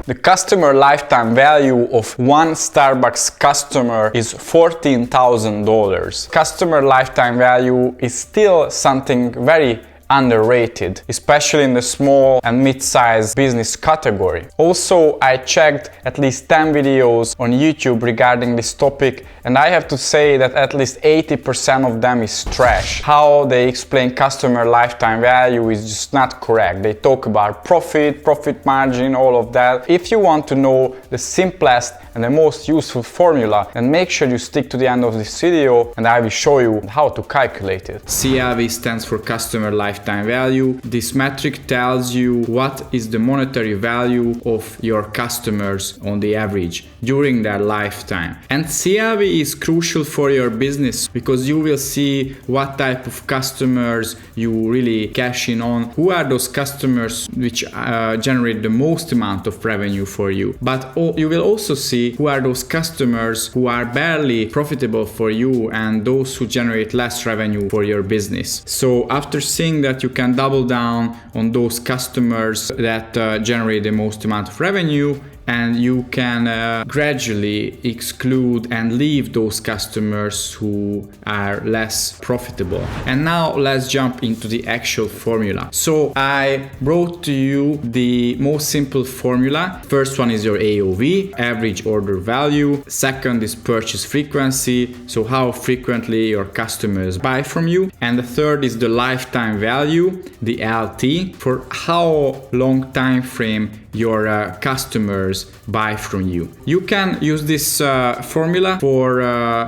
The customer lifetime value of one Starbucks customer is $14,000. Customer lifetime value is still something very underrated, especially in the small and mid-sized business category. Also, I checked at least 10 videos on YouTube regarding this topic, and I have to say that at least 80% of them is trash. How they explain customer lifetime value is just not correct. They talk about profit margin, all of that. If you want to know the simplest and the most useful formula, then make sure you stick to the end of this video and I will show you how to calculate it. CLV stands for customer lifetime value. This metric tells you what is the monetary value of your customers on the average during their lifetime. And CLV is crucial for your business because you will see what type of customers you really cash in on, who are those customers which generate the most amount of revenue for you. But you will also see who are those customers who are barely profitable for you and those who generate less revenue for your business. So after seeing that you can double down on those customers that generate the most amount of revenue, and you can gradually exclude and leave those customers who are less profitable. And now let's jump into the actual formula. So I brought to you the most simple formula. First one is your AOV, average order value. Second is purchase frequency, so how frequently your customers buy from you. And the third is the lifetime value, the LT, for how long time frame your customers buy from you. You can use this formula for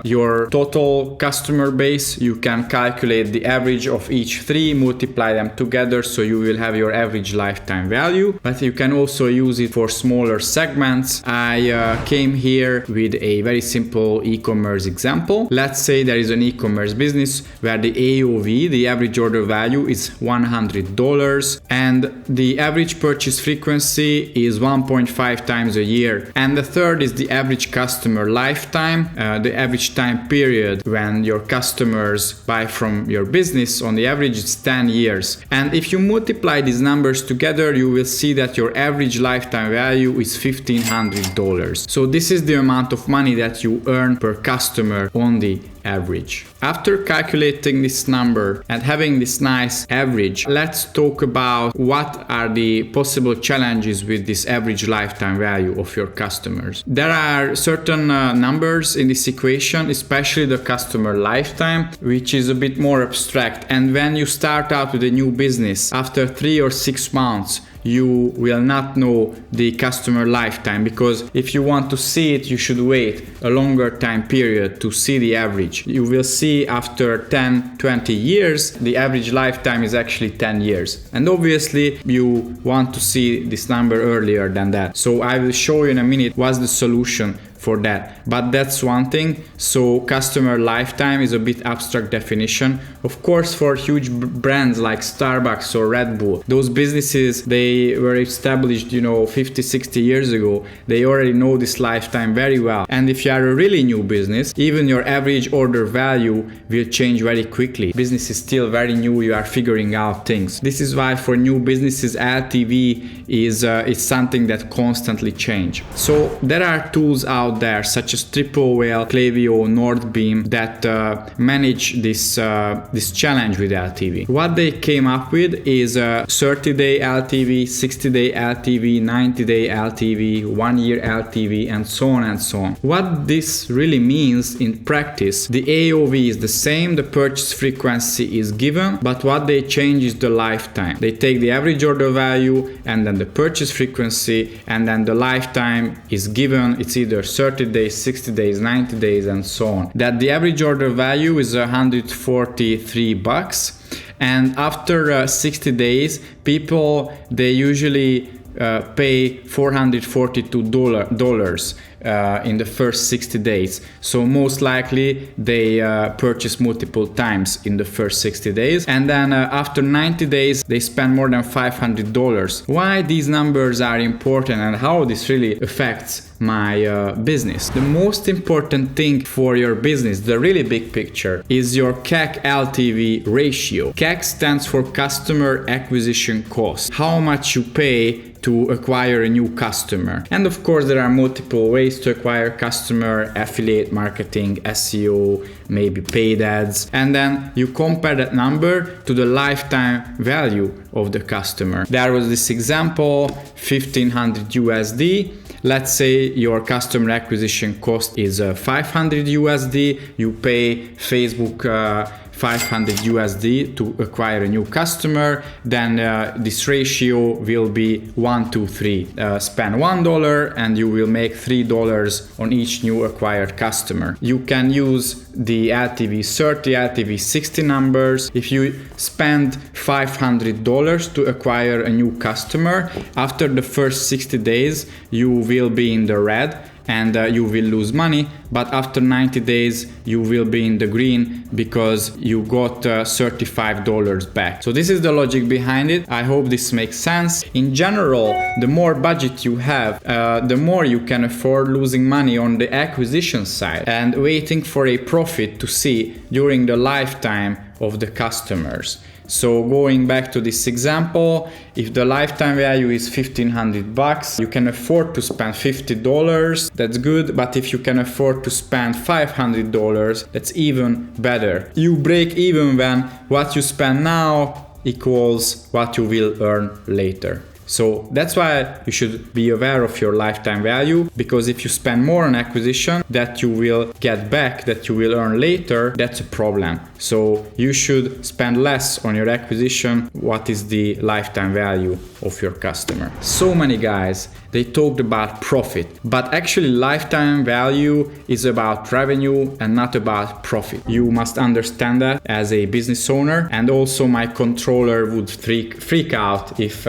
your total customer base. You can calculate the average of each three, multiply them together, so you will have your average lifetime value. But you can also use it for smaller segments. I came here with a very simple e-commerce example. Let's say there is an e-commerce business where the AOV, the average order value, is $100 and the average purchase frequency is 1.5 times a year. And the third is the average customer lifetime, the average time period when your customers buy from your business. On the average, it's 10 years. And if you multiply these numbers together, you will see that your average lifetime value is $1,500. So this is the amount of money that you earn per customer on the average. After calculating this number and having this nice average, let's talk about what are the possible challenges with this average lifetime value of your customers. There are certain numbers in this equation, especially the customer lifetime, which is a bit more abstract. And when you start out with a new business, after 3 or 6 months, you will not know the customer lifetime, because if you want to see it, you should wait a longer time period to see the average. You will see after 10-20 years, the average lifetime is actually 10 years. And obviously you want to see this number earlier than that. So I will show you in a minute what's the solution for that. But that's one thing. So customer lifetime is a bit abstract definition. Of course, for huge brands like Starbucks or Red Bull, those businesses, they were established, 50, 60 years ago. They already know this lifetime very well. And if you are a really new business, even your average order value will change very quickly. Business is still very new. You are figuring out things. This is why for new businesses, LTV is something that constantly change. So there are tools out there such as Triple Whale, Klaviyo, Northbeam that manage this challenge with LTV. What they came up with is a 30-day LTV, 60-day LTV, 90-day LTV, 1-year LTV, and so on and so on. What this really means in practice, the AOV is the same, the purchase frequency is given, but what they change is the lifetime. They take the average order value and then the purchase frequency, and then the lifetime is given. It's either 30 days, 60 days, 90 days, and so on. That the average order value is $143, and after 60 days, people, they usually pay $442 in the first 60 days. So most likely they purchase multiple times in the first 60 days. And then after 90 days, they spend more than $500. Why these numbers are important and how this really affects my business? The most important thing for your business, the really big picture, is your CAC LTV ratio. CAC stands for customer acquisition cost. How much you pay to acquire a new customer. And of course, there are multiple ways to acquire customer: affiliate marketing, SEO, maybe paid ads. And then you compare that number to the lifetime value of the customer. There was this example, 1500 USD. Let's say your customer acquisition cost is 500 USD. You pay Facebook 500 USD to acquire a new customer. Then this ratio will be 1 to 3. Spend $1 and you will make $3 on each new acquired customer. You can use the LTV 30, LTV 60 numbers. If you spend $500 to acquire a new customer, after the first 60 days you will be in the red and you will lose money, but after 90 days you will be in the green because you got $35 back. So this is the logic behind it. I hope this makes sense. In general, the more budget you have, the more you can afford losing money on the acquisition side and waiting for a profit to see during the lifetime of the customers. So going back to this example, if the lifetime value is $1,500, you can afford to spend $50, that's good. But if you can afford to spend $500, that's even better. You break even when what you spend now equals what you will earn later. So that's why you should be aware of your lifetime value, because if you spend more on acquisition that you will get back, that you will earn later, that's a problem. So you should spend less on your acquisition. What is the lifetime value of your customer? So many guys, they talked about profit, but actually lifetime value is about revenue and not about profit. You must understand that as a business owner, and also my controller would freak out if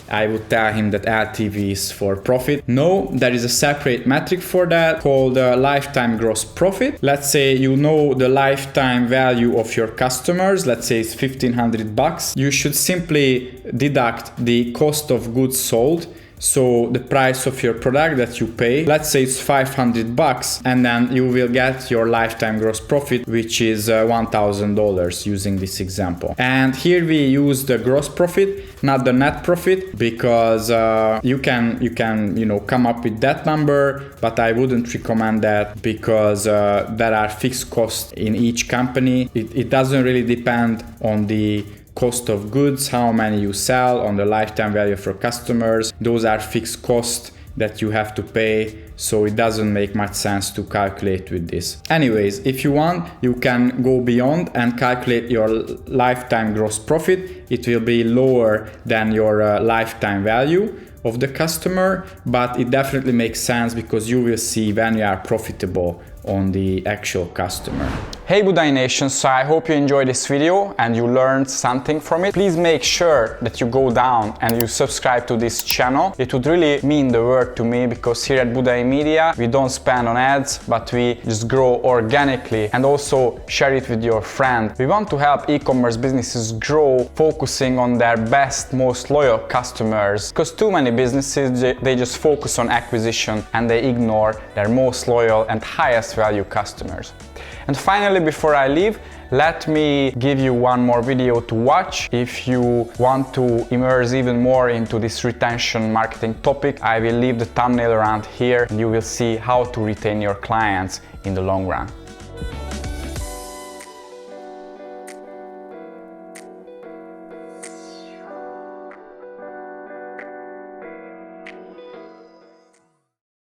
I would tell him that LTV is for profit. No, there is a separate metric for that called lifetime gross profit. Let's say you know the lifetime value of your customers, let's say it's $1,500. You should simply deduct the cost of goods sold. So the price of your product that you pay, let's say it's $500, and then you will get your lifetime gross profit, which is $1,000 using this example. And here we use the gross profit, not the net profit, because you can come up with that number, but I wouldn't recommend that because there are fixed costs in each company. It doesn't really depend on the cost of goods, how many you sell, on the lifetime value of your customers. Those are fixed costs that you have to pay, so it doesn't make much sense to calculate with this. Anyways, if you want, you can go beyond and calculate your lifetime gross profit. It will be lower than your lifetime value of the customer, but it definitely makes sense because you will see when you are profitable on the actual customer. Hey Budai Nation, so I hope you enjoyed this video and you learned something from it. Please make sure that you go down and you subscribe to this channel. It would really mean the world to me, because here at Budai Media we don't spend on ads, but we just grow organically, and also share it with your friend. We want to help e-commerce businesses grow, focusing on their best, most loyal customers, because too many businesses, they just focus on acquisition and they ignore their most loyal and highest value customers. And finally, before I leave, let me give you one more video to watch. If you want to immerse even more into this retention marketing topic, I will leave the thumbnail around here and you will see how to retain your clients in the long run.